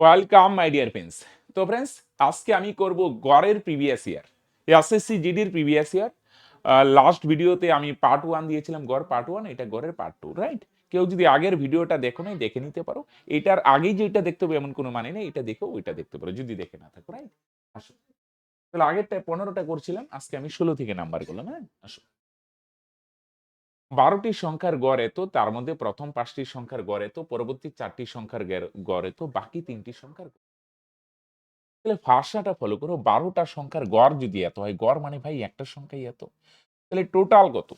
Welcome my dear friends. তো friends, আজকে আমি করব গড়ের প্রিভিয়াস ইয়ার, এসএসসি জিডির প্রিভিয়াস ইয়ার। লাস্ট ভিডিওতে আমি পার্ট 1 দিয়েছিলাম, গড় পার্ট 1, এটা গড়ের পার্ট 2, রাইট? কেউ যদি আগের ভিডিওটা দেখো নাই, দেখে নিতে পারো। এটার আগেই যে এটা দেখতে হবে এমন কোনো মানে নেই, এটা দেখো ওইটা দেখতে পারো যদি দেখে না থাকো, রাইট? আসো, তাহলে আগেরটা 15টা করছিলাম, আজকে আমি 16 থেকে নাম্বার করলাম। হ্যাঁ, আসো। 12টি সংখ্যার গড় এত, তার মধ্যে প্রথম 5টি সংখ্যার গড় এত, পরবর্তী 4টি সংখ্যার গড় এত, বাকি 3টি সংখ্যার। তাহলে ভাষাটা ফলো করো। 12টা সংখ্যার গড় যদি এত হয়, গড় মানে ভাই একটা সংখ্যাই এত, তাহলে টোটাল কত?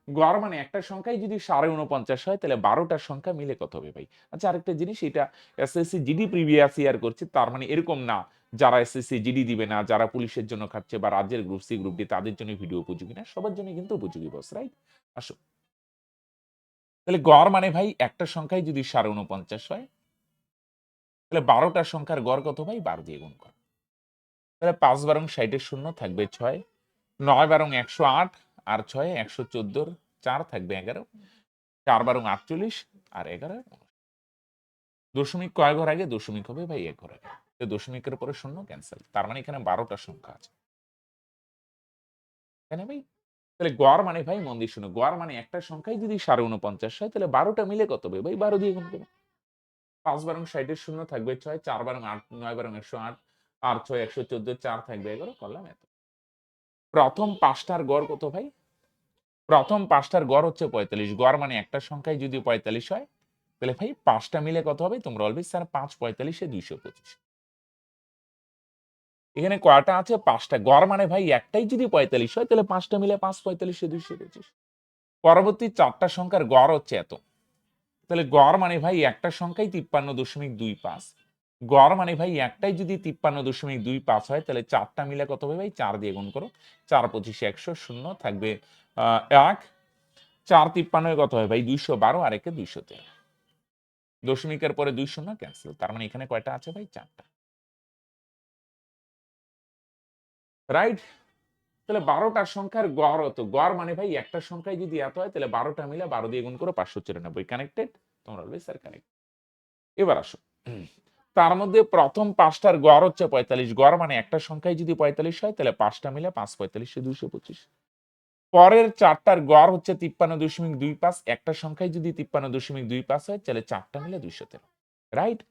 গড় মানে একটা সংখ্যাই যদি 49.5 হয়, তাহলে 12টা সংখ্যা মিলে কত হবে ভাই? আচ্ছা, আরেকটা জিনিস, এটা এসএসসি জিডি প্রিভিয়াস ইয়ার করছে, তার মানে এরকম না যারা এসএসসি জিডি দিবে না, যারা পুলিশের জন্য খাটছে বা রাজ্যের গ্রুপ সি গ্রুপ ডি তাদের জন্য ভিডিও উপযোগী না, সবার জন্য কিন্তু উপযোগী বস, রাইট? আসো, তাহলে গড় মানে ভাই একটা সংখ্যাই যদি 49.5 হয়, তাহলে 12টা সংখ্যার গড় কত ভাই? 12 দিয়ে গুণ কর। তাহলে 5 বারং 60 শূন্য থাকবে 6, 9 বারং 108, আর 6 114, 4 থাকবে 11, 4 বারং 48, আর 11 দশমিক কয় ঘর আগে? দশমিক হবে ভাই এক ঘর আগে। তো দশমিকের পরে শূন্য ক্যান্সেল, তার মানে এখানে 12টা সংখ্যা আছে, তাই না ভাই? তাহলে গড় মানে ভাই মন দিয়ে শুনো, গড় মানে একটা সংখ্যাই যদি 49.5 হয়, তাহলে 12টা মিলে কত হবে ভাই? 12 দিয়ে গুণ করো। 5 বারং 60 শূন্য থাকবে 6, 4 বারং 8, 9 বারং 108, আর 6 114, 4 থাকবে 11, করলাম এত। প্রথম পাঁচটার গড় কত ভাই? প্রথম পাঁচটার গড় হচ্ছে 45। গড় মানে একটা সংখ্যায় যদি 45 হয়, তাহলে ভাই পাঁচটা মিলে কত হবে? তোমরা বলবে স্যার 5 45 225। এখানে কয়টা আছে? পাঁচটা। গড় মানে ভাই একটাই যদি 45 হয়, তাহলে পাঁচটা মিলে 5 45 225। পরবর্তী চারটা সংখ্যার গড় হচ্ছে এত, তাহলে গড় মানে ভাই একটা সংখ্যাই 53.25। গড় মানে ভাই একটাই যদি 53.25 হয়, তাহলে চারটা মিলে কত হবে ভাই? 4 দিয়ে গুণ করো। 4 25 100, শূন্য থাকবে 1, 4 53 কত হয় ভাই? 212, আর একে 213। দশমিকের পরে 2 শূন্য ক্যান্সেল, তার মানে এখানে কয়টা আছে ভাই? 4টা, রাইট? তাহলে 12টা সংখ্যার গড় হতো, গড় মানে ভাই একটা সংখ্যায় যদি এত হয়, তাহলে 12টা মিলে 12 দিয়ে গুণ করো, 594। কানেক্টেড? তোমরা বলবে স্যার কানেক্ট। এবার আসো, তার মধ্যে প্রথম পাঁচটার গড় হচ্ছে 45। গড় মানে একটা সংখ্যায় যদি 45 হয়, তাহলে পাঁচটা মিলে 5 45 225। পরের চারটার গড় হচ্ছে 53.25। একটা সংখ্যায় যদি 53.25 হয়, তাহলে চারটা মিলে 213, রাইট?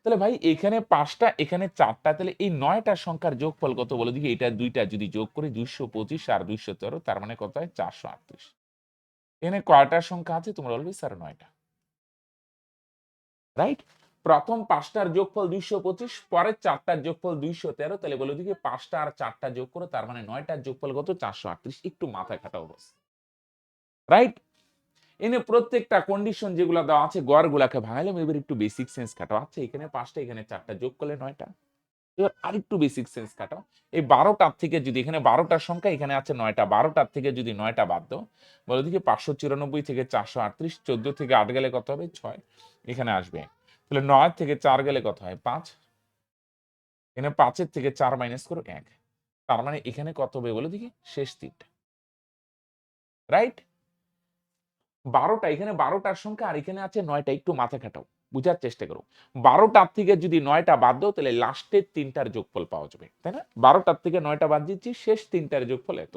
তাহলে ভাই এখানে পাঁচটা, এখানে চারটা, তাহলে এই 9টা সংখ্যার যোগফল কত বলো দেখি? এটা দুইটা যদি যোগ করি, 225 আর 213, তার মানে কত হয়? 438। এখানে কয়টা সংখ্যা আছে? তোমরা বলবে স্যার 9টা, রাইট? প্রথম পাঁচটার যোগফল 225, পরের চারটার যোগফল 213, তাহলে বলো দেখি পাঁচটা আর চারটা যোগ করো, তার মানে 9টার যোগফল কত? 438। একটু মাথা খাটাও বস, রাইট? এনে প্রত্যেকটা কন্ডিশন যেগুলো দেওয়া আছে গড় গুলাকে ভাঙাইলাম, এবার একটু বেসিক সেন্স খাটাও। আচ্ছা, এখানে পাঁচটা, এখানে চারটা, যোগ করলে 9টা। এবার আরেকটু বেসিক সেন্স খাটাও। এই 12টার থেকে যদি, এখানে 12টার সংখ্যা, এখানে আছে 9টা, 12টার থেকে যদি 9টা বাদ দাও, বলো দেখি 594 থেকে 438, 14 থেকে 8 গেলে কত হবে? 6, এখানে আসবে। তাহলে 9 থেকে 4 গেলে কত হয়? 5, এখানে 5-এর থেকে 4 মাইনাস করো 1, তার মানে এখানে কত হবে বলো দেখি? শেষ তিনটা, রাইট? 12টা, এখানে 12টার সংখ্যা, আর এখানে আছে 9টা। একটু মাথা খাটাও, বুঝার চেষ্টা করো। 12টার থেকে যদি 9টা বাদ দাও, তাহলে লাস্টের তিনটার যোগফল পাওয়া যাবে, তাই না? 12টার থেকে 9টা বাদ দিচ্ছি, শেষ তিনটার যোগফল এত।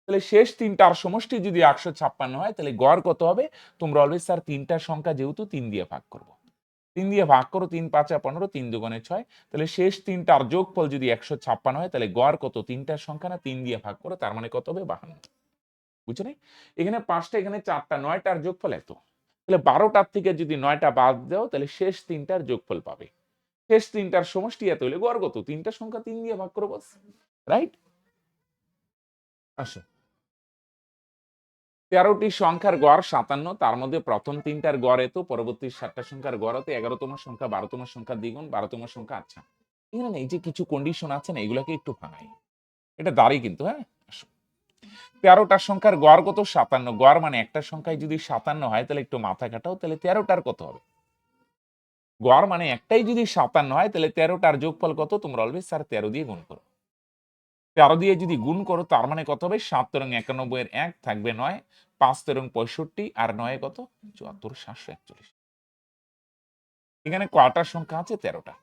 তাহলে শেষ তিনটার সমষ্টি যদি 156 হয়, তাহলে গড় কত হবে? তোমরা অলওয়েজ স্যার তিনটার সংখ্যা যেহেতু 3 দিয়ে ভাগ করবো, 3 দিয়ে ভাগ করো, 3 5 15, 3 দুগুণে 6। তাহলে শেষ তিনটার যোগফল যদি 156 হয়, তাহলে গড় কত? তিনটার সংখ্যা না, 3 দিয়ে ভাগ করো, তার মানে কত হবে? 52। বুঝছো না? এখানে পাঁচটা, এখানে চারটা, 9টার যোগফল এত। তাহলে 12টার থেকে যদি 9টা বাদ দাও, তাহলে শেষ তিনটার যোগফল পাবে। শেষ তিনটার সমষ্টি এত হলে গড় কত? তিনটার সংখ্যা 3 দিয়ে ভাগ করো বস, রাইট? আসো, 13টি সংখ্যার গড় 57, তার মধ্যে প্রথম তিনটার গড় এত, পরবর্তী 7টা সংখ্যার গড় হতে, 11তম সংখ্যা 12তম সংখ্যা দ্বিগুণ, 12তম সংখ্যা। আচ্ছা, এখানে এই যে কিছু কন্ডিশন আছে না, এগুলাকে একটু ভাঙাই। এটা দাঁড়ি কিন্তু, হ্যাঁ? আসো, 13টার সংখ্যার গড় কত? 57। গড় মানে একটা সংখ্যায় যদি 57 হয়, তাহলে একটু মাথা কাটাও, তাহলে 13টার কত হবে? গড় মানে একটাই যদি 57 হয়, তাহলে 13টার যোগফল কত? তোমরা বলবে স্যার 13 দিয়ে গুণ করো। 13 দিয়ে যদি গুণ করো, তার মানে কত হবে? 7 তেরং 91 এর 1 থাকবে 9, 5 তেরং 65, আর 9 কত? 74, 741। এখানে কয়টা সংখ্যা আছে? 13টা।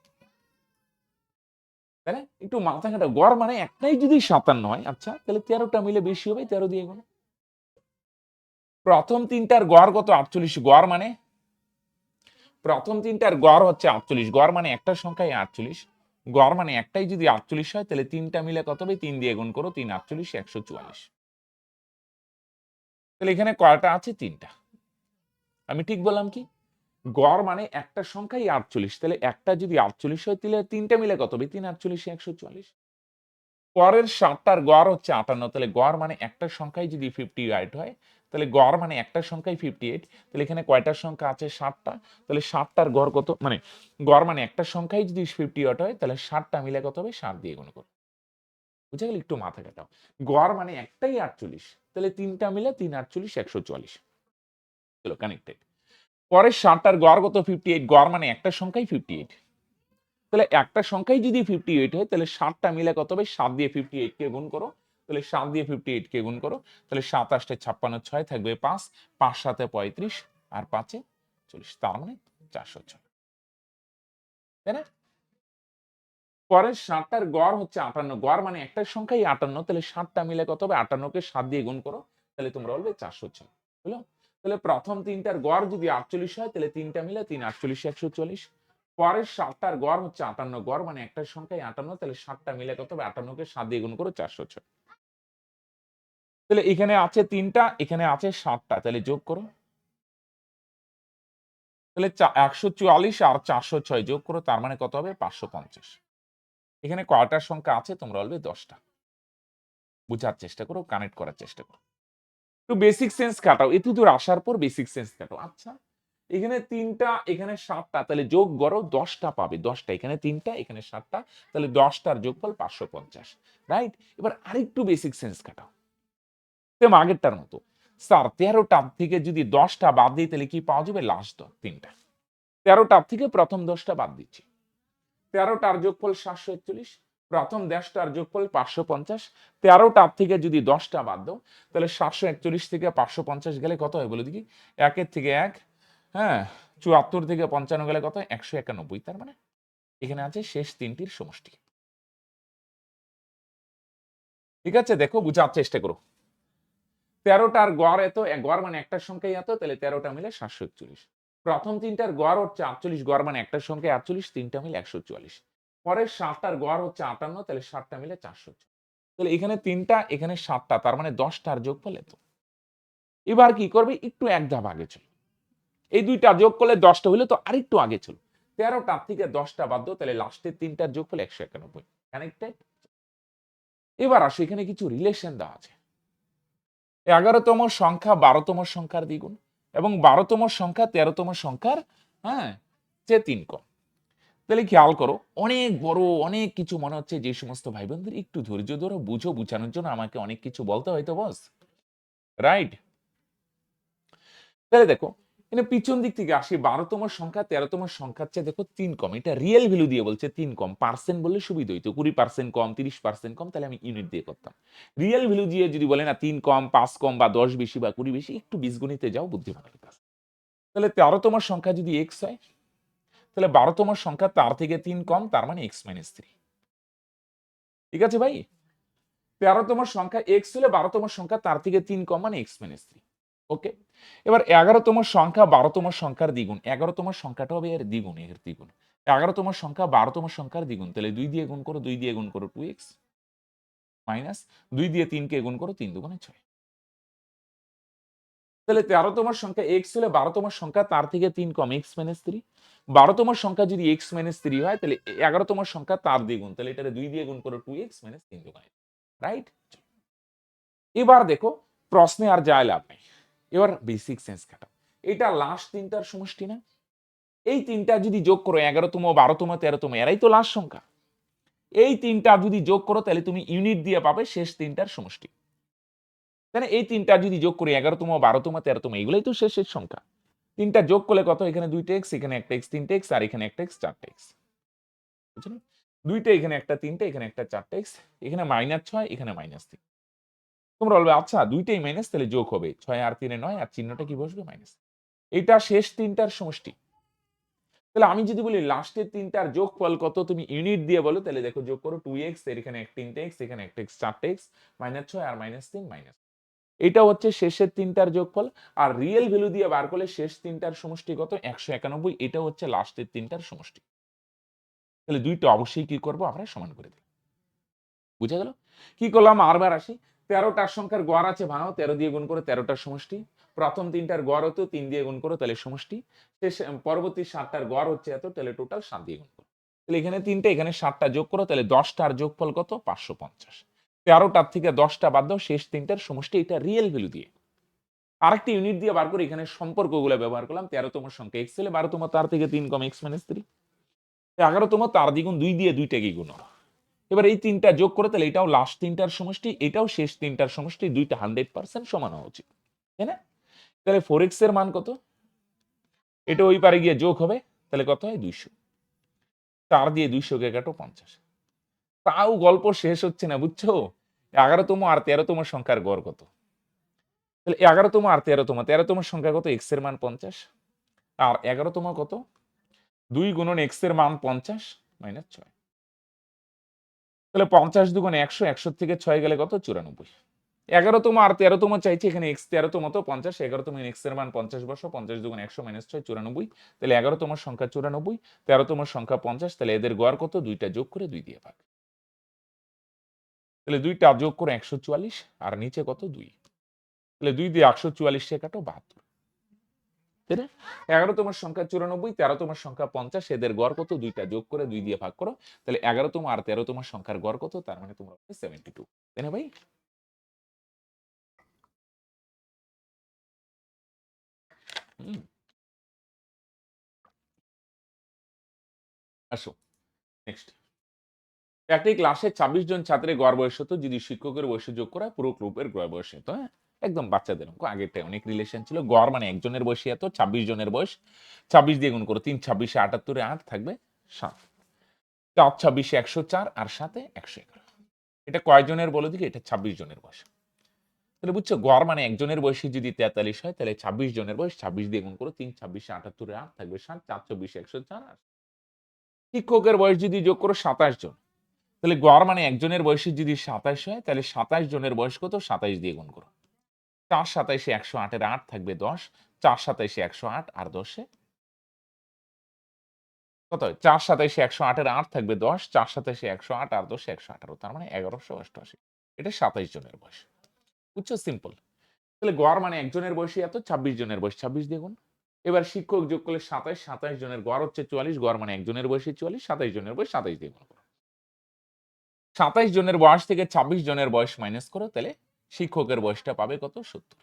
তাই না? একটু মাথা খাটাও। গড় মানে একটাই যদি 57 হয়, আচ্ছা তাহলে 13টা মিলে বেশি হবে, 13 দিয়ে গুণ। প্রথম তিনটার গড় কত? 48। গড় মানে প্রথম তিনটার গড় হচ্ছে 48। গড় মানে একটা সংখ্যায় 48। গড় মানে একটাই যদি 48 হয়, তাহলে তিনটা মিলে কত হবে? 3 দিয়ে গুণ করো। 3 48 144। তাহলে এখানে কয়টা আছে? 3টা। আমি ঠিক বললাম কি? গড় মানে একটা সংখ্যাই 48। তাহলে একটা যদি 48 হয়, তাহলে তিনটা মিলে কত হবে? 3 48 144। পরের 7টার গড় হচ্ছে 58। তাহলে গড় মানে একটা সংখ্যায় যদি 58 হয়, তাহলে গড় মানে একটা সংখ্যায় 58। তাহলে এখানে কয়টার সংখ্যা আছে? 7টা। তাহলে 7টার গড় কত? মানে গড় মানে একটা সংখ্যায় যদি 58 হয়, তাহলে 7টা মিলে কত হবে? 7 দিয়ে গুণ করো। বুঝা গেল? একটু মাথা খাটাও। গড় মানে একটাই 48। তাহলে তিনটা মিলে 3 48 144 চলো কানেক্টেড। পরের 7টার গড় কত? 58। গড় মানে একটা সংখ্যাই 58। তাহলে একটা সংখ্যাই যদি 58 হয়, তাহলে 7টা মিলে কত হবে? 7 দিয়ে 58 কে গুণ করো। তাহলে 7 দিয়ে 58 কে গুণ করো। তাহলে 7 8 56, 6 থাকবে 5, 5 7 35 আর 5 40। তার মানে 406। তাই না? পরের 7টার গড় হচ্ছে 58। গড় মানে একটা সংখ্যাই 58। তাহলে 7টা মিলে কত হবে? 58 কে 7 দিয়ে গুণ করো। তাহলে তোমরা বলবে 406। বুঝলো? তাহলে প্রথম তিনটার গড় যদি 48 হয়, তাহলে তিনটা মিলে 3 48 144। পরের 7টার গড় হচ্ছে 58। গড় মানে একটা সংখ্যায় 58। তাহলে 7টা মিলে কত হবে? 58 কে 7 দিয়ে গুণ করো। 406। তাহলে এখানে আছে 3টা, এখানে আছে 7টা। তাহলে যোগ করো। তাহলে 144 আর 406 যোগ করো। তার মানে কত হবে? 550। এখানে কয়টার সংখ্যা আছে? তোমরা বলবে 10টা। বুঝার চেষ্টা করো, কানেক্ট করার চেষ্টা করো। একটু বেসিক সেন্স কাটাও। এত দূর আসার পর বেসিক সেন্স কাটাও। আচ্ছা, এখানে 3টা, এখানে 7টা, তাহলে যোগ করো 10টা পাবে। 10টা, এখানে 3টা, এখানে 7টা, তাহলে 10টার যোগফল 550। রাইট? এবার আরেকটু বেসিক সেন্স কাটাও। সেম আগেরটার মতো। স্যার 13টার থেকে যদি 10টা বাদ দিই, তাহলে কি পাওয়া যাবে? লাস্ট 3টা। 13টার থেকে প্রথম 10টা বাদ দিচ্ছি। 13টার যোগফল 741। প্রথম 10টার যোগফল 550। 13টার থেকে যদি 10টা বাদ দাও, তাহলে 741 থেকে 550 গেলে কত হয় বলে দেখি? 1-এর থেকে 1, হ্যাঁ, 74 থেকে 55 গেলে কত হয়? 191। তার মানে এখানে আছে শেষ তিনটির সমষ্টি। ঠিক আছে? দেখো, বুঝার চেষ্টা করো। 13টার গড় এত, গড় মানে একটা সংখ্যাই এত, তাহলে 13টা মিলে 741। প্রথম তিনটার গড় হচ্ছে 48। গড় মানে একটা সংখ্যা 48, তিনটা মিলে 144। পরের 7টার গড় হচ্ছে 58। তাহলে 7টা মিলে 404। তাহলে এখানে 3টা, এখানে 7টা, তার মানে 10টার যোগফল এত। এবার কি করবে? একটু এক ধাপ আগে চলো। এই দুইটা যোগ করলে 10টা হইলে তো আরেকটু আগে চলো। 13টার থেকে 10টা বাদ দাও, তাহলে লাস্টের তিনটার যোগফল 191। কানেক্টেড? এবার আসো, এখানে কিছু রিলেশন দেওয়া আছে। 11তম সংখ্যা 12তম সংখ্যার দ্বিগুণ এবং 12তম সংখ্যা 13তম সংখ্যার, হ্যাঁ, চেয়ে 3 কম। তাহলে খেয়াল করো, অনেক বড় অনেক কিছু মনে হচ্ছে। যে সমস্ত ভাই বোনদের একটু ধৈর্য ধরো, বুঝো, বুঝানোর জন্য আমাকে অনেক কিছু বলতে হয়তো বস। রাইট? তাহলে দেখো, এখানে পিছন দিক থেকে আসি। 12তম সংখ্যা 13তম সংখ্যার চেয়ে দেখো 3 কম। এটা রিয়েল ভ্যালু দিয়ে বলছে 3 কম। পার্সেন্ট বললে সুবিধা হইতো। 20% কম, 30% কম, তাহলে আমি ইউনিট দিয়ে করতাম। রিয়েল ভ্যালু দিয়ে যদি বলে না 3 কম, 5 কম বা 10 বেশি বা 20 বেশি, একটু বীজগণিতে যাও, বুদ্ধিমানের কাছে। তাহলে 13তম সংখ্যা যদি x হয়, তাহলে 12তম সংখ্যা তার থেকে 3 কম, তার মানে x - 3। ঠিক আছে ভাই? 13তম সংখ্যা x হলে 12তম সংখ্যা তার থেকে 3 কম, মানে x - 3। ওকে? এবার 11তম সংখ্যা 12তম সংখ্যার দ্বিগুণ। 11তম সংখ্যাটা হবে এর দ্বিগুণ, এর দ্বিগুণ। 11তম সংখ্যা 12তম সংখ্যার দ্বিগুণ। তাহলে 2 দিয়ে গুণ করো, 2 দিয়ে গুণ করো 2x মাইনাস 2 দিয়ে 3 কে গুণ করো, 3 দুগুণে 6। তাহলে 13তম সংখ্যা x হলে 12তম সংখ্যা তার থেকে 3 কম, x - 3। 12তম সংখ্যা যদি x - 3 হয়, তাহলে 11তম সংখ্যা তার দ্বিগুণ। তাহলে এটারে 2 দিয়ে গুণ করো 2x - 3 দুগুণে। রাইট? এবার দেখো, প্রশ্নে আর যায় লাভ নেই। এবার বেসিক সেন্স খাটাও। এটা লাস্ট তিনটার সমষ্টি না? এই তিনটা যদি যোগ করো, 11তম, 12তম, 13তম, এরাই তো লাস্ট সংখ্যা। এই তিনটা যদি যোগ করো, তাহলে তুমি ইউনিট দিয়ে পাবে শেষ তিনটার সমষ্টি। তাহলে এই তিনটা যদি যোগ করি, 11তম, 12তম, 13তম, এগুলোই তো শেষের সংখ্যা। তিনটা যোগ করলে কত? এখানে 2টা x, এখানে একটা x, 3টা x, আর এখানে একটা x, 4টা x। বুঝছেন? 2টা, এখানে একটা, 3টা, এখানে একটা, 4টা x, এখানে -6, এখানে -3। তোমরা বলবে আচ্ছা, 2টাই মাইনাস, তাহলে যোগ হবে 6 আর 3 9, আর চিহ্নটা কি বসবে? মাইনাস। এটা শেষ তিনটার সমষ্টি। তাহলে আমি যদি বলি লাস্টের তিনটার যোগফল কত, তুমি ইউনিট দিয়ে বলো, তাহলে দেখো যোগ করো 2x, এর এখানে 3x, এখানে 1x, 4x, -6 আর -3 মাইনাস, এটা হচ্ছে শেষের তিনটার যোগফল। আর রিয়েল ভ্যালু দিয়ে বার করলে শেষ তিনটার সমষ্টি কত, 191, এটা হচ্ছে লাস্টের তিনটার সমষ্টি। তাহলে দুইটা অবশ্যই কি করব, আমরা সমান করে দিই। বুঝা গেল? কি করলাম, আরবার আসি। 13টার সংখ্যার গড় আছে ভাঙাও, 13 দিয়ে গুণ করে 13টার সমষ্টি। প্রথম তিনটার গড় হতো 3 দিয়ে গুণ করো, তাহলে সমষ্টি। শেষ পরবর্তী 7টার গড় হচ্ছে এত, তাহলে টোটাল 7 দিয়ে গুণ করো। তাহলে এখানে 3টে, এখানে 7টা যোগ করো, তাহলে 10টার যোগফল কত, 550। 13টার থেকে 10টা বাদ দাও, শেষ তিনটার সমষ্টি, এটা রিয়েল ভ্যালু দিয়ে। আরেকটি ইউনিট দিয়ে বার করে এখানে সম্পর্কগুলো ব্যবহার করলাম। 13তম সংখ্যা x হলে 12তম তার থেকে 3 কম x - 3, 11তম তার দ্বিগুণ 2 দিয়ে 2টাকে গুণ। এবার এই তিনটা যোগ করে, তাহলে এটাও লাস্ট তিনটার সমষ্টি, এটাও শেষ তিনটার সমষ্টি, দুইটা 100% সমান হওয়া উচিত, তাই না? তাহলে 4x এর মান কত, এটা ওই পারে গিয়ে যোগ হবে, তাহলে কত হয় 200। 4 দিয়ে 200 কে কাটো 50। তাও গল্প শেষ হচ্ছে না, বুঝছো? 11তম আর 13তম সংখ্যার গড় কত, তাহলে 11তম আর 13তম সংখ্যা কত, x এর মান 50 আর 11তম কত, 2 গুণন x এর মান 50 - 6। তাহলে 50 দুগুণ 100, 100 থেকে 6 গেলে কত, 94। 11তম আর 13তম চাইছি, এখানে x 13তম তো 50, 11তম x এর মান 50 বসো, 50 দুগুণ 100 - 6 94। তাহলে 11তম সংখ্যা 94, 13তম সংখ্যা 50, তাহলে এদের গড় কত, দুইটা যোগ করে 2 দিয়ে ভাগ। তাহলে দুইটা যোগ করে 144 আর নিচে কত, 2। তাহলে 2 দিয়ে 144 কে কাটো 72, তাই না? 11তম সংখ্যা 94, 13তম সংখ্যা 50, এদের গড় কত, দুইটা যোগ করে 2 দিয়ে ভাগ করো। তাহলে 11তম আর 13তম সংখ্যার গড় কত, তার মানে তোমরা 72, তাই না ভাই? হুম, আসো নেক্সট। একটি ক্লাসে 26 জন ছাত্রের গড় বয়স হতো, যদি শিক্ষকের বয়সে যোগ করা পুরো গ্রুপের গড় বয়স হতো। হ্যাঁ, একদম বাচ্চাদের অঙ্ক, আগেরটাই অনেক রিলেশন ছিল। গড় মানে একজনের বয়সী এত, 26 জনের বয়স, 26 দিয়ে গুণ করো, 3 26 78 8 থাকবে 7, 4 26 104 আর 7 111। এটা কয়জনের বলো দেখি, এটা 26 জনের বয়স। তাহলে বুঝছো, গড় মানে একজনের বয়সী যদি 43 হয়, তাহলে 26 জনের বয়স, 26 দিয়ে গুণ করো, 3 26 78 8 থাকবে 7, 4 24 104 আর শিক্ষকের বয়স যদি যোগ করো 27 জন, তাহলে গড় মানে একজনের বয়সী যদি 27 হয়, তাহলে 27 জনের বয়স কত, 27 দিয়ে গুণ করো। 4 27 108 এর 8 থাকবে 10, 4 27 108 আর 10 কত হয়? 4 27 108 এর 8 থাকবে 10, 4 27 108 আর 10 118, তার মানে 1188। এটা 27 জনের বয়স। বুঝছো, সিম্পল। তাহলে গড় মানে একজনের বয়সী এত, 26 জনের বয়স 26 দিয়ে গুণ। এবার শিক্ষক যোগ করলে 27, 27 জনের গড় হচ্ছে 44, গড় মানে একজনের বয়সী 44, 27 জনের বয়স 27 দিয়ে গুণ করো। 27 জনের বয়স থেকে 26 জনের বয়স মাইনাস করো, তাহলে শিক্ষকের বয়সটা পাবে কত, 70।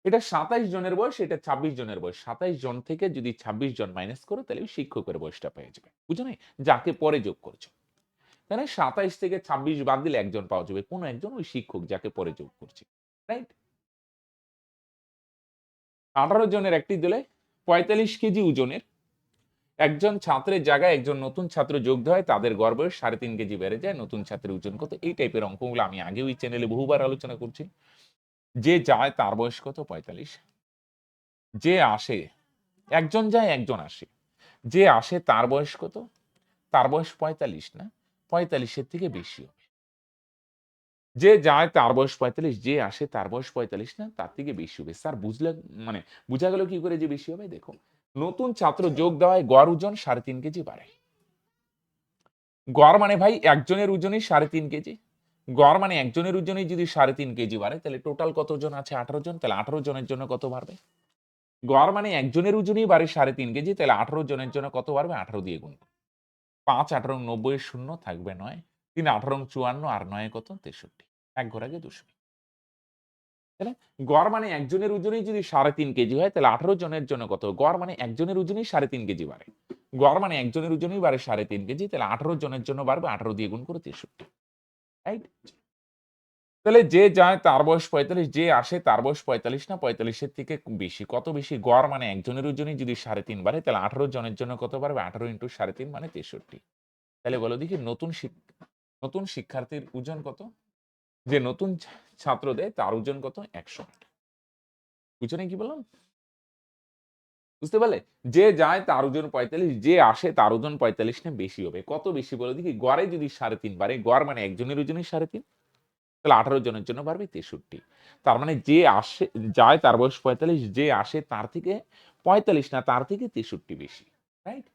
এটা 27 জনের বয়স, এটা 26 জনের বয়স। 27 জন থেকে যদি 26 জন মাইনাস করো, তাহলে ওই শিক্ষকের বয়সটা পেয়ে যাবে। বুঝো নাই? যাকে পরে যোগ করছো। তাহলে 27 থেকে 26 বাদ দিলে একজন পাওয়া যাবে। কোন একজন, ওই শিক্ষক যাকে পরে যোগ করছে। রাইট? 18 জনের একটি দলে 45 কেজি ওজনের একজন ছাত্রের জায়গায় একজন নতুন ছাত্র যোগ দেওয়ায় তাদের গড় বয়স 3.5 কেজি বেড়ে যায়। নতুন ছাত্রের ওজন কত? এই টাইপের অঙ্কগুলো আমি আগেও এই চ্যানেলে বহুবার আলোচনা করছি। যে যায় তার বয়স কত? 45। যে আসে, একজন যায় একজন আসে। যে আসে তার বয়স কত? তার বয়স 45 না? 45 এর থেকে বেশি হবে। যে যায় তার বয়স 45, যে আসে তার বয়স 45 না? তার থেকে বেশি হবে। স্যার বুঝলে, মানে বুঝা গেল কি করে যে বেশি হবে? দেখো, নতুন ছাত্র যোগ দেওয়ায় গড় ওজন 3.5 কেজি বাড়ে। গড় মানে ভাই একজনের ওজনই 3.5 কেজি। গড় মানে একজনের ওজনই যদি 3.5 কেজি বাড়ে, তাহলে টোটাল কতজন আছে? 18 জন। তাহলে 18 জনের জন্য কত বাড়বে? গড় মানে একজনের ওজনই বাড়ে 3.5 কেজি, তাহলে 18 জনের জন্য কত বাড়বে? 18 দিয়ে গুণ। ৫ 18 90 শূন্য থাকবে ৯, ৩ 18 54 আর ৯ কত? 63। এক ঘর আগে ২০০। তাই না? গড় মানে একজনের ওজনই যদি 3.5 কেজি হয়, তাহলে 18 জনের জন্য কত? গড় মানে একজনের ওজনই 3.5 কেজি বাড়ে। গড় মানে একজনের ওজনই বাড়ে 3.5 কেজি, তাহলে 18 জনের জন্য বাড়বে 18 দিয়ে গুণ করে 63। রাইট? তাহলে যে যায় তার বয়স ৪৫, যে আসে তার বয়স ৪৫ না ৪৫ এর থেকে বেশি। কত বেশি? গড় মানে একজনের ওজনই যদি ৩.৫ বাড়ে, তাহলে 18 জনের জন্য কত বাড়বে? 18 ইনটু ৩.৫ মানে ৬৩। তাহলে বলো দেখি, নতুন শিক্ষার্থীর ওজন কত? যে নতুন ছাত্র দেয় তার ওজন কত? ১০৮। বুঝছো না কি বললাম? বুঝতে পারলে? যে যায় তার ওজন ৪৫, যে আসে তার ওজন ৪৫ না বেশি হবে। কত বেশি বলে দেখি? গড়ে যদি ৩.৫ বাড়ে, গড় মানে একজনের ওজনই ৩.৫, তাহলে ১৮ জনের জন্য বাড়বে ৬৩। তার মানে যে আসে যায় তার বয়স ৪৫, যে আসে তার থেকে ৪৫ না তার থেকে ৬৩ বেশি। রাইট?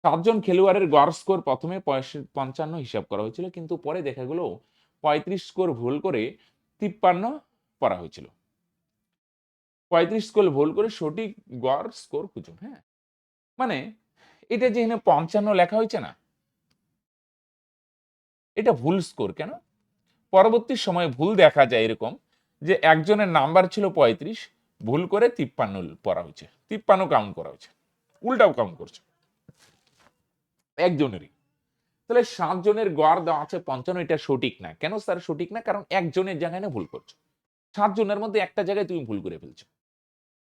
৭ জন খেলোয়াড়ের গড় স্কোর ১ম এ ৫৫ হিসাব করা হয়েছিল। কিন্তু পরে দেখা গেল ৩৫ স্কোর ভুল করে ৫৩ করা হয়েছিল। ৩৫ স্কোর ভুল করে সঠিক গড় স্কোর খুঁজুন। হ্যাঁ? মানে এটা যে এখানে ৫৫ লেখা হয়েছে না? এটা ভুল স্কোর। কেন? পরবর্তী সময়ে ভুল দেখা যায় এরকম যে একজনের নাম্বার ছিল ৩৫, ভুল করে ৫৩ পড়া হয়েছে। ৫৩ কাউন্ট করা হয়েছে। উল্টাও কাউন্ট করছে। একজনেরই। তাহলে ৭ জনের গড় দেওয়া আছে ৫৫, এটা সঠিক না। কেন স্যার সঠিক না? কারণ একজনের জায়গায় না ভুল করছো। ৭ জনের মধ্যে একটা জায়গায় তুমি ভুল করে ফেলছো।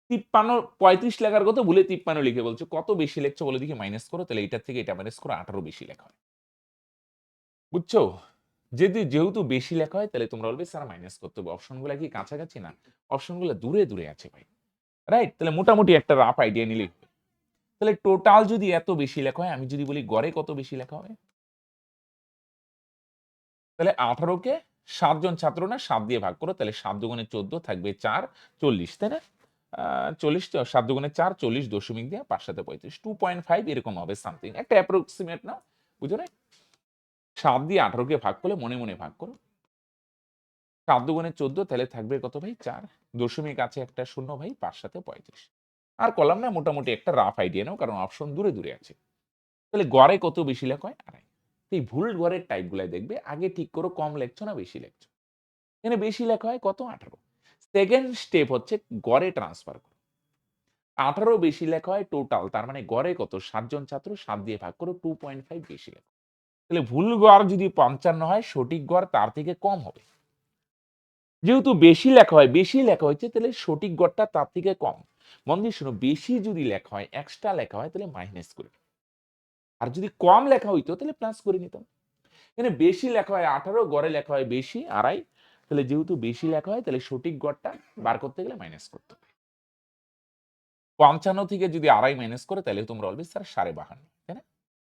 ৩৫ লেখার কথা ভুলে ৫৩ লিখে বলছো। কত বেশি লিখছো বলে দেখি মাইনাস করো। তাহলে এটার থেকে এটা মাইনাস করো, ১৮ বেশি লেখা হয়। বুঝছো? যেহেতু বেশি লেখা হয় তাহলে তোমরা বলবে স্যার মাইনাস করতে হবে। অপশনগুলা কি কাছাকাছি না? অপশনগুলা দূরে, দূরে আছে ভাই। রাইট? তাহলে মোটামুটি একটা রাফ আইডিয়া নিলেই হবে। তাহলে টোটাল যদি এত বেশি লেখা হয়, আমি যদি বলি গড়ে কত বেশি লেখা হবে? তাহলে ১৮ কে ৭ জন ছাত্র না ৭ দিয়ে ভাগ করো। তাহলে ৭ দুগুণে ১৪ থাকবে ৪, ৪০, তাই না? ৪০ ৭ দুগুণে ৪, ৪০ দশমিক দিয়ে ৫ সাথে ৩৫, 2.5 এরকম হবে সামথিং। একটা অ্যাপ্রক্সিমেট নাও। বুঝো নাই? ৭ দিয়ে ১৮ কে ভাগ করলে মনে, মনে ভাগ করো। ৭ দুগুণে ১৪ তাহলে থাকবে কত ভাই? ৪। দশমিক আছে একটা শূন্য ভাই, ৫ সাথে ৩৫। আর করলাম না, মোটামুটি একটা রাফ আইডিয়া নাও কারণ অপশন দূরে, দূরে আছে। তাহলে গড়ে কত বেশি লেখা হয়? ২.৫। এই ভুল গড়ের টাইপ গুলাই দেখবে। আগে ঠিক করো কম লেখছো না বেশি লেখছো। এখানে বেশি লেখা হয় কত? ১৮। সেকেন্ড স্টেপ হচ্ছে গড়ে ট্রান্সফার করো। ১৮ বেশি লেখা হয় টোটাল। তার মানে গড়ে কত? ৭ জন ছাত্র ৭ দিয়ে ভাগ করো, 2.5 বেশি লেখো। তাহলে ভুল গড় যদি ৫৫ হয়, সঠিক গড় তার থেকে কম হবে। যেহেতু বেশি লেখা হয়, বেশি লেখা হয়েছে তাহলে সঠিক গড়টা তার থেকে কম। মন দিয়ে শোনো, বেশি যদি লেখা হয়, এক্সট্রা লেখা হয় তাহলে মাইনাস করে। আর যদি কম লেখা হইতো তাহলে প্লাস করে নিতাম। এখানে বেশি লেখা হয় ১৮, গড়ে লেখা হয় বেশি ২.৫। তাহলে যেহেতু বেশি লেখা হয় তাহলে সঠিক গড়টা বার করতে গেলে মাইনাস করতে হবে। ৫৫ থেকে যদি ২.৫ মাইনাস করে তাহলে তোমরা বলবে স্যার ৫২.৫, তাই না?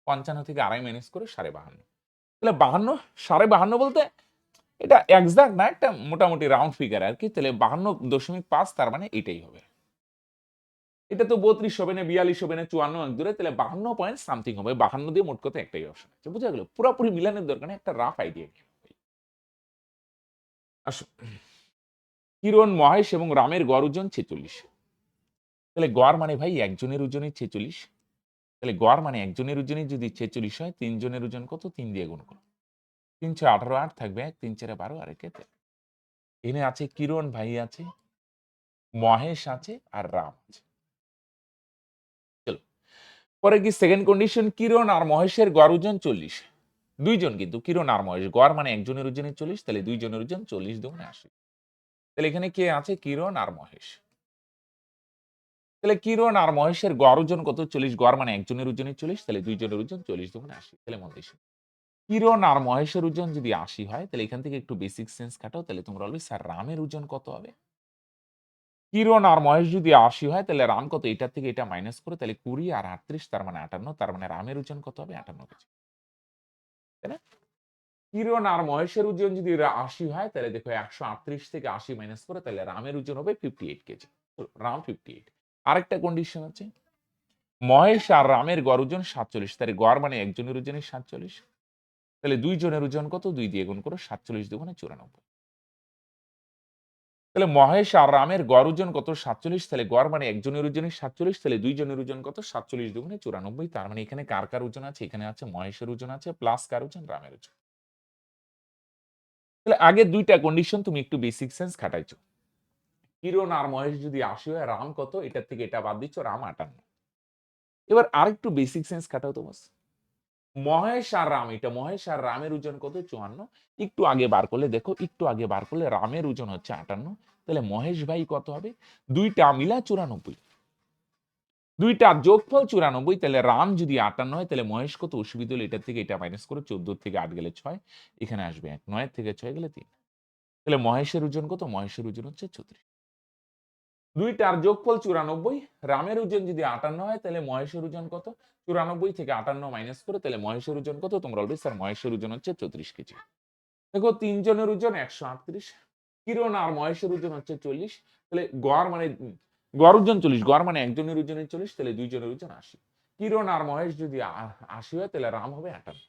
৫৫ থেকে ২.৫ মাইনাস করে ৫২.৫। তাহলে ৫২, ৫২.৫ বলতে এটা এক্সাক্ট না, একটা মোটামুটি রাউন্ড ফিগার আরকি। তাহলে ৫২.৫ তার মানে এটাই হবে। এটা তো ৩২ হবে না, ৪২ হবে না, ৫৪ এক দূরে, তাহলে ৫২ পয়েন্ট সামথিং হবে। ৫২ দিয়ে মোট কথা একটাই অপশন আছে। বুঝা গেল? পুরাপুরি মিলানোর দরকার নেই, একটা রাফ আইডিয়া নিও। আসো, কিরণ, মহেশ এবং রামের গড় ওজন ৪৬। তাহলে গড় মানে ভাই একজনের ওজনই ৪৬। তাহলে গড় মানে একজনের ওজনই যদি ৪৬ হয়, ৩ জনের ওজন কত? ৩ দিয়ে গুণ করো। ৩ ছয় ১৮, ৮ থাকবে ১, ৩ ৪ ১২ আর একে ১৩। এখানে আছে কিরণ ভাই আছে, মহেশ আছে আর রাম আছে। চলো। পরে কি সেকেন্ড কন্ডিশন, কিরণ আর মহেশের গড় ওজন ৪০। ২ জন কিন্তু কিরণ আর মহেশ। গড় মানে একজনের ওজনই ৪০, তাহলে ২ জনের ওজন ৪০ দুগুণে ৮০। তাহলে এখানে কে আছে? কিরণ আর মহেশ। তাহলে কিরণ আর মহেশের গড় ওজন কত? ৪০। গড় মানে একজনের ওজনই ৪০, তাহলে ২ জনের ওজন ৪০ দুগুণে ৮০। তাহলে মন দিয়ে শোনো। কিরণ আর মহেশের ওজন যদি ৮০ হয়, তাহলে এখান থেকে একটু বেসিক সেন্স খাটাও, তাহলে তোমরা বলবে স্যার রামের ওজন কত হবে? কিরণ আর মহেশ যদি ৮০ হয়, তাহলে রাম কত? এটার থেকে এটা মাইনাস করো, তাহলে ২০ আর ৩৮ তার মানে ৫৮। তার মানে রামের ওজন কত হবে? ৫৮ কেজি। তাই না? কিরণ আর মহেশের ওজন যদি ৮০ হয়, তাহলে দেখো ১৩৮ থেকে ৮০ মাইনাস করে, তাহলে রামের ওজন হবে 58 কেজি। রাম 58। আরেকটা কন্ডিশন আছে। মহেশ আর রামের গড় ওজন ৪৭। তাহলে গড় মানে একজনের ওজনই ৪৭। তাহলে ২ জনের ওজন কত? ২ দিয়ে গুণ করো, ৪৭ দুগুণে ৯৪। তাহলে মহেশ আর রামের গড় ওজন কত? ৪৭। তাহলে গড় মানে একজনের ওজনই ৪৭। তাহলে ২ জনের ওজন কত? ৪৭ দুগুণে ৯৪। তার মানে এখানে কার, কার ওজন আছে? এখানে আছে মহেশের ওজন আছে, প্লাস কার ওজন? রামের ওজন। তাহলে আগে ২ টা কন্ডিশন তুমি একটু বেসিক সেন্স খাটাইছো। কিরণ আর মহেশ যদি ৮০ হয়, রাম কত? এটার থেকে এটা বাদ দিচ্ছ, রাম ৫৮। এবার আরেকটু বেসিক সেন্স খাটাও তো বস। মহেশ আর রাম, এটা মহেশ আর রামের ওজন কত? ৫৪। একটু আগে বার করলে দেখো, একটু আগে বার করলে রামের ওজন হচ্ছে ৫৮। তাহলে মহেশ ভাই কত হবে? ২ টা মিলা ৯৪। ২ টার যোগফল ৯৪। তাহলে রাম যদি ৫৮ হয়, তাহলে মহেশ কত? অসুবিধা হলে এটার থেকে এটা মাইনাস করো। ১৪ থেকে ৮ গেলে ৬, এখানে আসবে ১, ৯ থেকে ৬ গেলে ৩। তাহলে মহেশের ওজন কত? মহেশের ওজন হচ্ছে ৩৬। দুইটার যোগফল 94। রামের ওজন যদি 58 হয় তাহলে মহেশের ওজন কত? 94 থেকে 58 মাইনাস করে তাহলে মহেশের ওজন কত? তোমরা বলবে স্যার মহেশের ওজন হচ্ছে 34 কেজি। দেখো তিনজনের ওজন 138, কিরণ আর মহেশের ওজন হচ্ছে 40, তাহলে গড় মানে গড় ওজন 40, গড় মানে একজনের ওজনে 40, তাহলে দুইজনের ওজন 80। কিরণ আর মহেশ যদি 80 হয় তাহলে রাম হবে 58।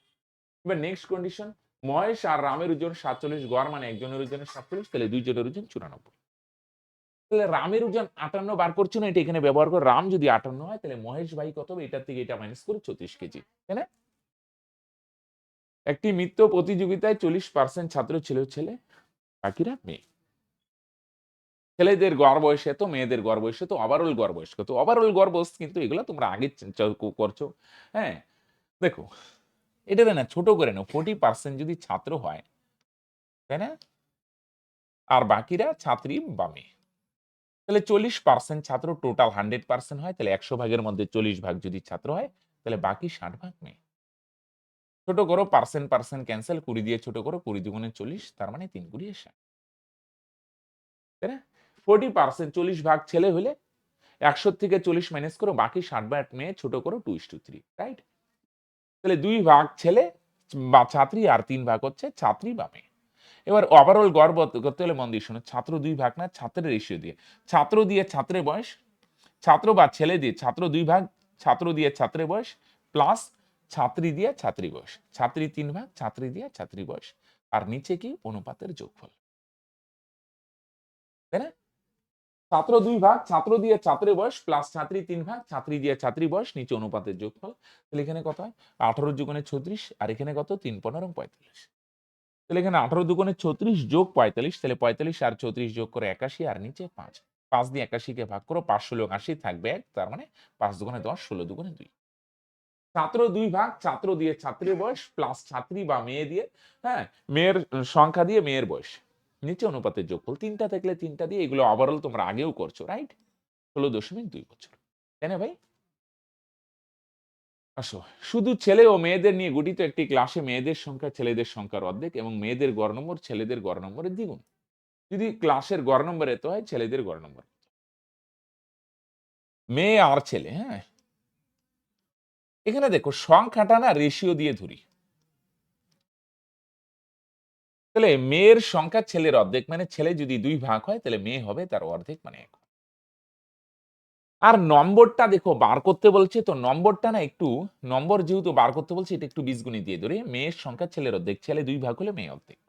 এবার নেক্সট কন্ডিশন, মহেশ আর রামের ওজন 47, গড় মানে একজনের ওজনে 47, তাহলে দুইজনের ওজন 94। তাহলে রামের ওজন 58 বার করছো না, এটা এখানে ব্যবহার করে রাম যদি 58 হয় তাহলে মহেশ ভাই কত হবে? এটার থেকে এটা মাইনাস করে 34 কেজি, তাই না? একটি নৃত্য প্রতিযোগিতায় 40% ছাত্র ছিল ছেলে, বাকিরা মেয়ে। ছেলেদের গড় বয়স এত, মেয়েদের গড় বয়স এত, ওভারঅল গড় বয়স কত? ওভারঅল গড় বয়স কিন্তু এগুলো তোমরা আগে করছো। হ্যাঁ, দেখো এটা না ছোট করে নাও, 40% যদি ছাত্র হয়, তাই না, আর বাকিরা ছাত্রী বা মেয়ে, তাহলে 40% ছাত্র টোটাল 100% হয়, তাহলে 100 ভাগের মধ্যে 40 ভাগ যদি ছাত্র হয় তাহলে বাকি 60 ভাগ মেয়ে। ছোট করো, পার্সেন্ট পার্সেন্ট ক্যান্সেল, 20 দিয়ে ছোট করো, 20 দুগুণে 40, তার মানে 3 গুণে 60, তাই না? 40% 40 ভাগ ছেলে হলে 100 থেকে 40 মাইনাস করো, বাকি 60 ভাগ মেয়ে, ছোট করো 2:3, রাইট? তাহলে 2 ভাগ ছেলে বা ছাত্রী আর 3 ভাগ হচ্ছে ছাত্রী বা মেয়ে। এবার ওভারঅল গড় করতে হলে মন দিয়ে শোনো, ছাত্র 2 ভাগ না, ছাত্রের রেশিও দিয়ে, ছাত্র দিয়ে ছাত্রের বয়স, ছাত্র বা ছেলে দিয়ে ছাত্র 2 ভাগ, ছাত্র দিয়ে ছাত্রের বয়স, প্লাস ছাত্রী দিয়ে ছাত্রী বয়স, ছাত্রী 3 ভাগ, ছাত্রী দিয়ে ছাত্রী বয়স, আর নিচে কি? অনুপাতের যোগফল, তাই না? ছাত্র 2 ভাগ, ছাত্র দিয়ে ছাত্রের বয়স, প্লাস ছাত্রী 3 ভাগ, ছাত্রী দিয়ে ছাত্রী বয়স, নিচে অনুপাতের যোগফল। তাহলে এখানে কত হয়? 18 দুগুণে 36, আর এখানে কত? 3 15 45। তাহলে এখানে 18 দুগুণে 36 যোগ 45, তাহলে 45 আর 34 যোগ করে 81, আর নিচে 5। 5 দিয়ে 81 কে ভাগ করো, 5 16 80 থাকবে 1, তার মানে 5 দুগুণে 10, 16 দুগুণে 2। ছাত্র 2 ভাগ, ছাত্র দিয়ে ছাত্রীর বয়স, প্লাস ছাত্রী বা মেয়ে দিয়ে, হ্যাঁ, মেয়ের সংখ্যা দিয়ে মেয়ের বয়স, নিচে অনুপাতের যোগফল। 3টা থাকলে 3টা দিয়ে, এগুলো ওভারঅল তোমরা আগেও করছো, রাইট? 16.2 বছর, তাই না ভাই? আসো, শুধু ছেলে ও মেয়েদের নিয়ে গঠিত একটি ক্লাসে মেয়েদের সংখ্যা ছেলেদের সংখ্যার অর্ধেক এবং মেয়েদের গড় নম্বর ছেলেদের গড় নম্বরের দ্বিগুণ। যদি ক্লাসের গড় নম্বর এত হয়, ছেলেদের গড় নম্বর, মেয়ে আর ছেলে, হ্যাঁ, এখানে দেখো সংখ্যাটা না রেশিও দিয়ে ধরি, তাহলে মেয়ের সংখ্যা ছেলের অর্ধেক, মানে ছেলে যদি 2 ভাগ হয় তাহলে মেয়ে হবে তার অর্ধেক, মানে 1। আর নম্বরটা দেখো বার করতে বলছে, তো নম্বরটা না একটু, নম্বর যেহেতু বার করতে বলছে, এটা একটু বীজগণিত দিয়ে ধরে, মেয়ের সংখ্যা ছেলের অর্ধেক, ছেলে 2 ভাগ হলে মেয়ে অর্ধেক,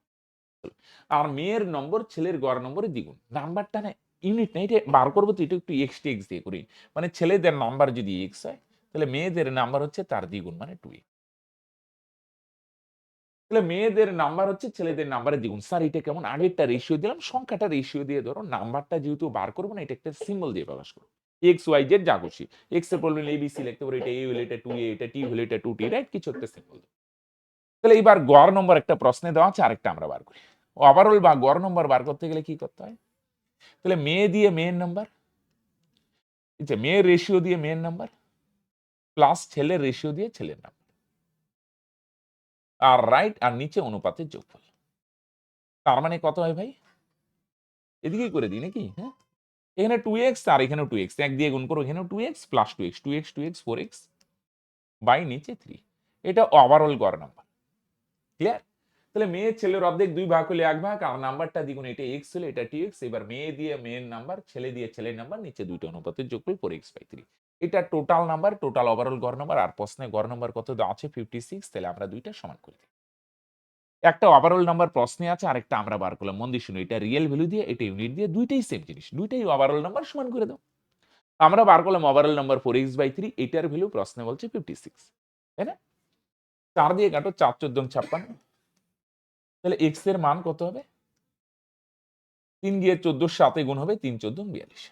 আর মেয়ের নম্বর ছেলের গড় নম্বরের দ্বিগুণ। নাম্বারটা না ইউনিট না, এটা বার করবো, তো এটা একটু এক্স টি এক্স দিয়ে করি, মানে ছেলেদের নাম্বার যদি এক্স হয় তাহলে মেয়েদের নাম্বার হচ্ছে তার দ্বিগুণ, মানে 2x। তাহলে মেয়েদের নাম্বার হচ্ছে ছেলেদের নাম্বারের দ্বিগুণ। স্যার এটা কেমন? আগেরটা রেশিও দিলাম, সংখ্যাটা রেশিও দিয়ে ধরো, নাম্বারটা যেহেতু বার করবো না, এটা একটা সিম্বল দিয়ে প্রকাশ করবো, এক্স ওয়াই জেড যা খুশি। এক্স এর বলবেন এবিসি লিখতে পারো, এটা এ হলে এটা 2a, এটা টি হলে এটা 2t, রাইট? কিছু একটা সিম্বল। তাহলে এইবার গড় নম্বর একটা প্রশ্নে দেওয়া আছে, আরেকটা আমরা বার করি। ওভারঅল বা গড় নম্বর বার করতে গেলে কি করতে হয়? তাহলে মেয়ে দিয়ে মেয়ের নাম্বার, মেয়ের রেশিও দিয়ে মেয়ের নাম্বার, প্লাস ছেলের রেশিও দিয়ে ছেলের নাম্বার, আর রাইট, আর নিচে অনুপাতের যোগফল। তার মানে কত হয় ভাই? এদিকেই করে দিই নাকি? হ্যাঁ, এখানে 2x আর এখানেও 2x, 1 দিয়ে গুণ করো, এখানেও 2x plus 2x, 2x 2x 4x by নিচে 3। এটা ওভারঅল গড় নাম্বার, ক্লিয়ার? তাহলে মেয়ে ছেলের অর্ধেক 2 ভাগ হলে 1 ভাগ, আর নাম্বারটা দ্বিগুণ, এটা x হলে এটা tx। এবার মেয়ে দিয়ে মেয়ের নাম্বার, ছেলে দিয়ে ছেলের নাম্বার, নিচে দুইটা অনুপাতের যোগফল 4x বাই 3। এটা টোটাল নাম্বার, টোটাল ওভারঅল গড় নাম্বার। আর প্রশ্নে গড় নাম্বার কত দেওয়া আছে? 56। তাহলে আমরা দুইটা সমান করে দিই। একটা ওভারঅল নাম্বার প্রশ্নে আছে, আরেকটা আমরা বার করলাম। মন দিয়ে শুনো, এটা রিয়েল ভ্যালু দিয়ে, এটা ইউনিট দিয়ে, দুইটাই সেম জিনিস, দুইটাই ওভারঅল নাম্বার, সমান করে দাও। আমরা বার করলাম ওভারঅল নাম্বার 4x/3, এটার ভ্যালু প্রশ্নে বলছে 56, তাই না? 4 দিয়ে কাটো, 4 14 56, তাহলে x এর মান কত হবে? 3 দিয়ে 14 সাথে গুণ হবে, 3 14 42।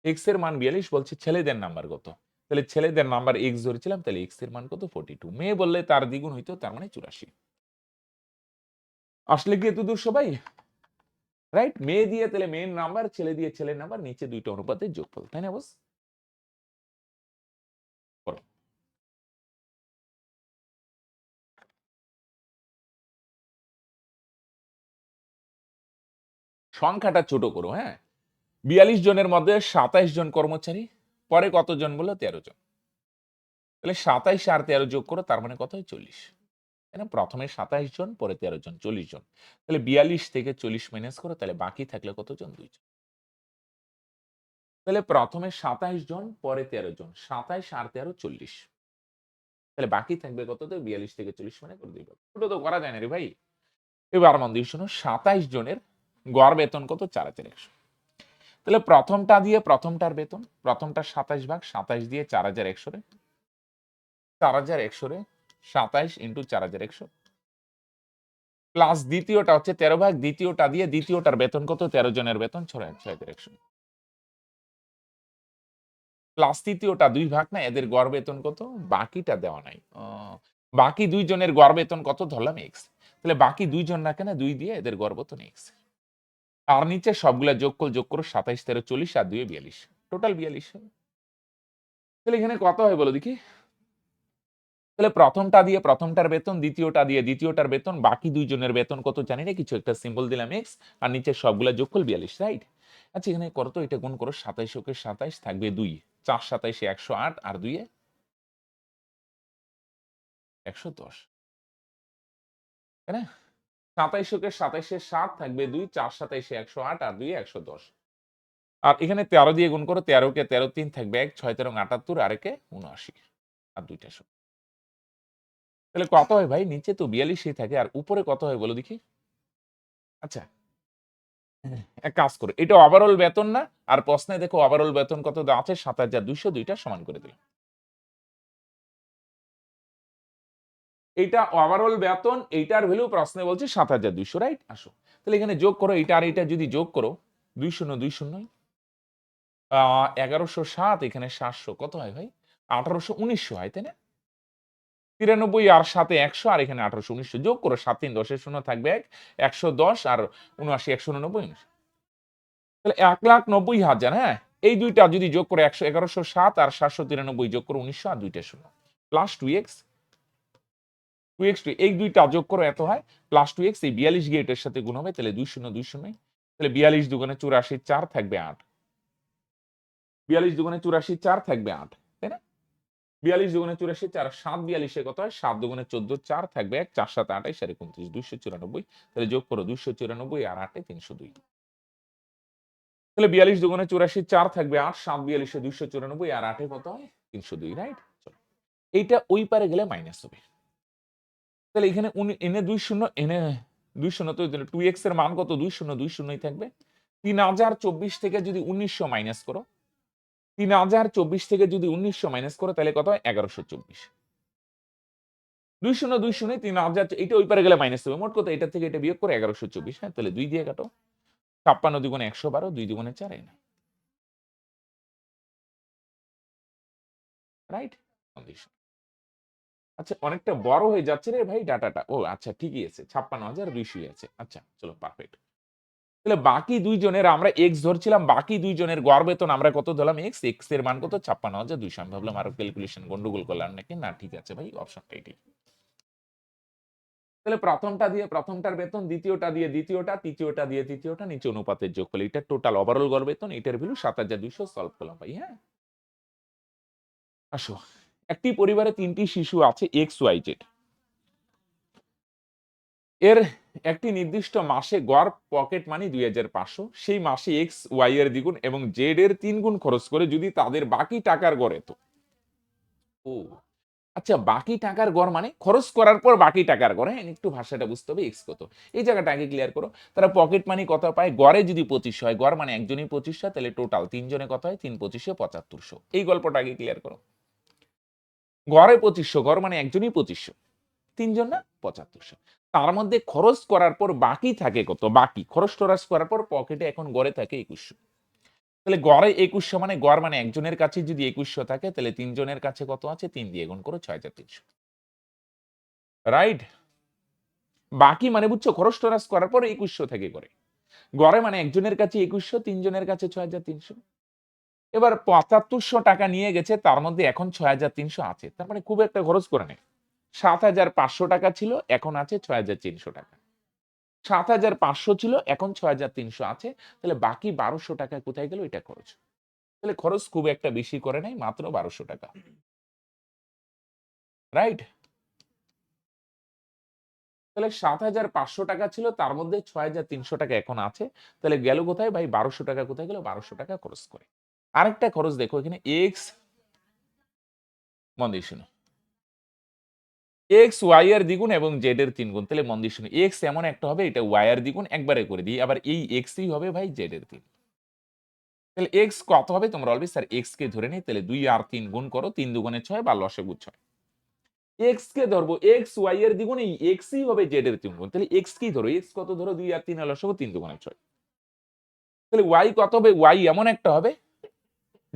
x এর মান 42 বলছে, ছেলেদের নাম্বার কত? তাহলে ছেলেদের নাম্বার x ধরেছিলাম, তাহলে x এর মান কত? 42। মেয়ে বললে তার দ্বিগুণ হইতো, তার মানে 84। আসলে কি এতদূর সবাই? রাইট? মেয়ে দিয়ে তাহলে মেয়ের নাম্বার, ছেলে দিয়ে ছেলের নাম্বার, নিচে দুইটা অনুপাতের যোগফল, তাই না বস? করো। সংখ্যাটা ছোট করো, হ্যাঁ, 42 জনের মধ্যে 27 জন কর্মচারী, পরে কতজন বললো 13 জন। তাহলে 27 আর 13 যোগ করো, তার মানে কত হয় 40। তাই না? প্রথমে 27 জন, পরে 13 জন, 40 জন। তাহলে 42 থেকে 40 মাইনাস করো, তাহলে বাকি থাকলে কতজন? 2 জন। তাহলে প্রথমে 27 জন, পরে 13 জন, 27 আর 13 40। তাহলে বাকি থাকবে কত? তো 42 থেকে 40 মানে করে দিবে। ওটা তো করা যায় না রে ভাই। এবার মন দিয়ে শোনো, 27 জনের গড় বেতন কত? 4100। তাহলে প্রথমটা দিয়ে প্রথমটার বেতন, প্রথমটা 27 ভাগ 27 দিয়ে 4100 রে, 4100 রে 27 ইন্টু 4100 প্লাস দ্বিতীয়টা হচ্ছে 13 ভাগ, দ্বিতীয়টা দিয়ে দ্বিতীয়টার বেতন কত? 13 জনের বেতন 6100 প্লাস তৃতীয়টা 2 ভাগ না, এদের গড় বেতন কত? বাকিটা দেওয়া নাই। বাকি 2 জনের গড় বেতন কত ধরলাম? x। তাহলে বাকি 2 জন না কেন 2 দিয়ে এদের গড় বেতন x। আর নিচে সবগুলা যোগ করো 27 13 40 আর 2 42, টোটাল 42। তাহলে এখানে কত হয় বলো দেখি? তাহলে প্রথমটা দিয়ে প্রথমটার বেতন, দ্বিতীয়টা দিয়ে দ্বিতীয়টার বেতন, বাকি 2 জনের বেতন কত জানি না, কিছু একটা সিম্বল দিলাম x, আর নিচে সবগুলা যোগফল 42, রাইট? আচ্ছা এখানে করো তো, এটা গুণ করো, 27 ওকে 27 থাকবে 2, 4 27 108 আর 2 এ 110, তাই না? 27 ওকে 27 7 থাকবে 2, 4 27 108 আর 2 এ 110। আর এখানে 13 দিয়ে গুণ করো, 13 কে 13 3 থাকবে 1, 6 13 78 আর একে 79 আর 2টা শূন্য। তাহলে কত হয় ভাই? নিচে তো 42ই থাকে, আর উপরে কত হয় বলো দেখি? আচ্ছা এক কাজ করো, এটা ওভারঅল বেতন না, আর প্রশ্নে দেখো ওভারঅল বেতন কত দেওয়া আছে? 7200, দুইটা সমান করে দিলাম। এইটা ওভারঅল বেতন, এইটার ভ্যালু প্রশ্নে বলছে 7200, রাইট? আসো তাহলে এখানে যোগ করো, এইটা আর এইটা যদি যোগ করো, 20 20 1107, এখানে 700, কত হয় ভাই? 1800 1900 হয়, তাই না? 93 আর সাথে 100, আর এখানে 1800 1900 যোগ করো, 7 3 10 শূন্য থাকবে 1, 110 আর 79 189, তাহলে 1,90,000। হ্যাঁ, এই দুইটা যদি যোগ করে 1107 আর 793 যোগ করো 1900 আর 2টা শূন্য প্লাস 2x, 2x এই দুইটা যোগ করো, এত হয় প্লাস 2x, এই 42 গিয়ে এটার সাথে গুণ হবে, তাহলে 20 20, তাহলে 42 দুগুণে 84 4 থাকবে 8, 42 দুগুণে 84 4 থাকবে 8, তাই না? 42 দুগুণে 84 4, 7 42 কত হয়? 7 দুগুণে 14 4 থাকবে 1, 4 7 28 আর 29 294, তাহলে যোগ করো 294 আর 8 302। তাহলে 42 দুগুণে 84 4 থাকবে 8, 7 42 294 আর 8 কত হয়? 302, রাইট? চলো এইটা ওই পারে গেলে মাইনাস হবে। তাহলে এখানে এনে 2 শূন্য, এনে 2 শূন্য, তো 2x এর মান কত? 2 শূন্য 2 শূন্যই থাকবে। 3024 থেকে যদি 1900 মাইনাস করো, 3024 থেকে যদি 1900 মাইনাস করো, তাহলে কত হয়? 1124। 2 শূন্য 2 শূন্য 3000, এটা ওই পারে গেলে মাইনাস হবে। মোট কত? এটা থেকে এটা বিয়োগ করে 1124। হ্যাঁ, তাহলে 2 দিয়ে কাটো। 56 দুগুণে 112, 2 দুগুণে 4, এই না, রাইট? আচ্ছা অনেকটা বড় হয়ে যাচ্ছে রে ভাই ডাটাটা। ও আচ্ছা ঠিকই আছে, 56,200 আছে। আচ্ছা চলো পারফেক্ট। তাহলে বাকি 2 জনের আমরা x ধরছিলাম, বাকি 2 জনের গড় বেতন আমরা কত ধরলাম? x, x এর মান কত? 56,200। আমি ভাবলাম আরো ক্যালকুলেশন গন্ডগোল করলাম নাকি, না ঠিক আছে ভাই, অপশনটা এটাই। তাহলে প্রথমটা দিয়ে প্রথমটার বেতন, দ্বিতীয়টা দিয়ে দ্বিতীয়টা, তৃতীয়টা দিয়ে তৃতীয়টা, নিচে অনুপাতের যোগফল, এটা টোটাল ওভারঅল গড় বেতন, এটার ভ্যালু 7200 সলভ করলাম ভাই। হ্যাঁ, আসো, একটি পরিবারে 3টি শিশু আছে XYZ, এর একটি নির্দিষ্ট মাসে গড় পকেট মানি 2500, সেই মাসে এক্স ওয়াই এর দ্বিগুণ এবং জেড এর 3 গুণ খরচ করে যদি তাদের বাকি টাকার গড় এত। ও আচ্ছা, বাকি টাকার গড় মানে খরচ করার পর বাকি টাকার গড়। হ্যাঁ, একটু ভাষাটা বুঝতে হবে, এক্স কত, এই জায়গাটা আগে ক্লিয়ার করো। তারা পকেট মানি কত পায়? গড়ে যদি 25 হয়, গড় মানে একজনই 25, তাহলে টোটাল 3 জনে কত হয়? 3 25 7500। এই গল্পটা আগে ক্লিয়ার করো। গড়ে 2500, গড় মানে একজনই 2500, 3 জন না 7500। তার মধ্যে খরচ করার পর বাকি থাকে কত? বাকি খরচ টরচ করার পর পকেটে এখন গড়ে থাকে 2100। তাহলে গড়ে 2100 মানে গড় মানে একজনের কাছে যদি 2100 থাকে, তাহলে 3 জনের কাছে কত আছে? 3 দিয়ে গুণ করো, 6300, রাইট? বাকি মানে বুঝছো, খরচ টরচ করার পর 2100 থেকে গড়ে। গড়ে মানে একজনের কাছে 2100, 3 জনের কাছে 6300। এবার 7500 টাকা নিয়ে গেছে, তার মধ্যে এখন 6300 আছে, তার মানে খুব একটা খরচ করে নেই। 7500 টাকা ছিল, এখন আছে 6300 টাকা। 7,500 ছিল, এখন 6,300 আছে, তাহলে বাকি 1200 টাকা কোথায় গেল? এটা খরচ। তাহলে খরচ খুব একটা বেশি করে নাই, মাত্র 1200 টাকা, রাইট? তাহলে 7,500 টাকা ছিল, তার মধ্যে 6,300 টাকা এখন আছে, তাহলে গেল কোথায় ভাই? 1200 টাকা কোথায় গেল? 1200 টাকা খরচ করে। আরেকটা খরচ দেখো এখানে, এক্স, মন দিয়ে শুনো, এক্স ওয়াই এর দ্বিগুণ এবং জেড এর 3 গুণ। তাহলে মন দিয়ে শুনো, এক্স এমন একটা হবে, এটা ওয়াই এর দ্বিগুণ, একবারে করে দিই, আবার এই এক্সই হবে ভাই জেড এর 3। তাহলে এক্স কত হবে? তোমরা বলবে স্যার এক্স কে ধরে নেই, তাহলে 2 আর 3 গুণ করো, 3 দুগুণে 6 বা লসাগু 6। এক্স কে ধরবো, এক্স ওয়াই এর দ্বিগুণ, এই এক্সই হবে জেড এর 3 গুণ। তাহলে এক্স কি ধরো? এক্স কত ধরো? 2 আর 3 এর লসাগু, 3 দুগুণে 6। তাহলে ওয়াই কত হবে? ওয়াই এমন একটা হবে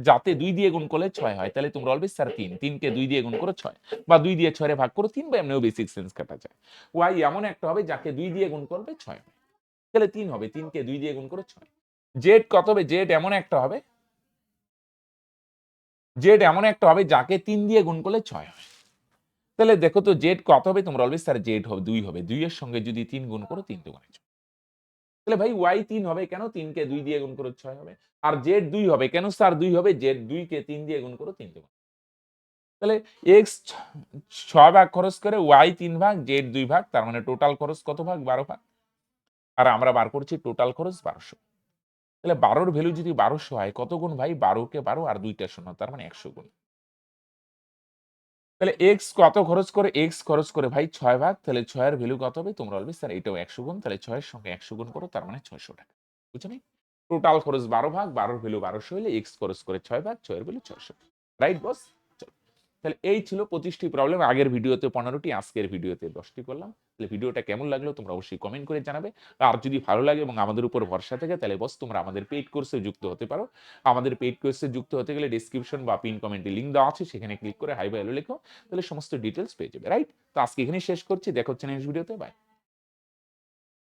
যাতে 2 দিয়ে গুণ করলে 6 হয়। তাহলে তোমরা বলবে স্যার 3, 3 কে 2 দিয়ে গুণ করো 6, বা 2 দিয়ে 6 রে ভাগ করো 3, বা এমনিও বেসিক সেন্স কাটা যায়। ওয়াই এমন একটা হবে যাকে 2 দিয়ে গুণ করবে 6 হয়। তাহলে 3 হবে, 3 কে 2 দিয়ে গুণ করো 6। জেড কত হবে? জেড এমন একটা হবে, জেড এমন একটা হবে যাকে 3 দিয়ে গুণ করলে 6 হয়। তাহলে দেখো তো জেড কত হবে? তোমরা বলবে স্যার জেড হবে 2 হবে, 2 এর সঙ্গে যদি 3 গুণ করো, 3 দুগুণে 6। তাহলে ভাই ওয়াই 3 হবে কেন? 3 কে 2 দিয়ে গুণ করো 6 হবে। আর জেড 2 হবে কেন স্যার? 2 হবে, জেড 2 কে 3 দিয়ে গুণ করো, 3 দুগুণে। তাহলে এক্স 6 ভাগ খরচ করে, ওয়াই 3 ভাগ, জেড 2 ভাগ, তার মানে টোটাল খরচ কত ভাগ? 12 ভাগ। আর আমরা বার করছি টোটাল খরচ 1200। তাহলে 12 এর ভ্যালু যদি 1200 হয়, কত গুণ ভাই? 12 কে 12 আর 2টা শূন্য, তার মানে 100 গুণ। তাহলে এক্স কত খরচ করে? এক্স খরচ করে ভাই 6 ভাগ, তাহলে 6 এর ভ্যালু কত হবে? তোমরা বলবে স্যার এটাও 100 গুণ, তাহলে 6 এর সঙ্গে 100 গুণ করো, তার মানে 600 টাকা। বুঝছো নি? টোটাল খরচ 12 ভাগ, 12 এর ভ্যালু 1200 হলে এক্স খরচ করে 6 ভাগ, 6 এর ভ্যালু 600। রাইট বস? তাহলে এই ছিল 25টি প্রবলেম। আগের ভিডিওতে 15টি, আজকের ভিডিওতে 10টি করলাম। তাহলে ভিডিওটা কেমন লাগলো তোমরা অবশ্যই কমেন্ট করে জানাবে। আর যদি ভালো লাগে এবং আমাদের উপর ভরসা থাকে, তাহলে বস তোমরা আমাদের পেইড কোর্সে যুক্ত হতে পারো। আমাদের পেইড কোর্সে যুক্ত হতে গেলে ডেসক্রিপশন বা পিন কমেন্টে লিংক দেওয়া আছে, সেখানে ক্লিক করে হাই বা হ্যালো লেখো, তাহলে সমস্ত ডিটেইলস পেয়ে যাবে। রাইট? তো আজকে এখানেই শেষ করছি, দেখা হচ্ছে নেক্সট ভিডিওতে। বাই।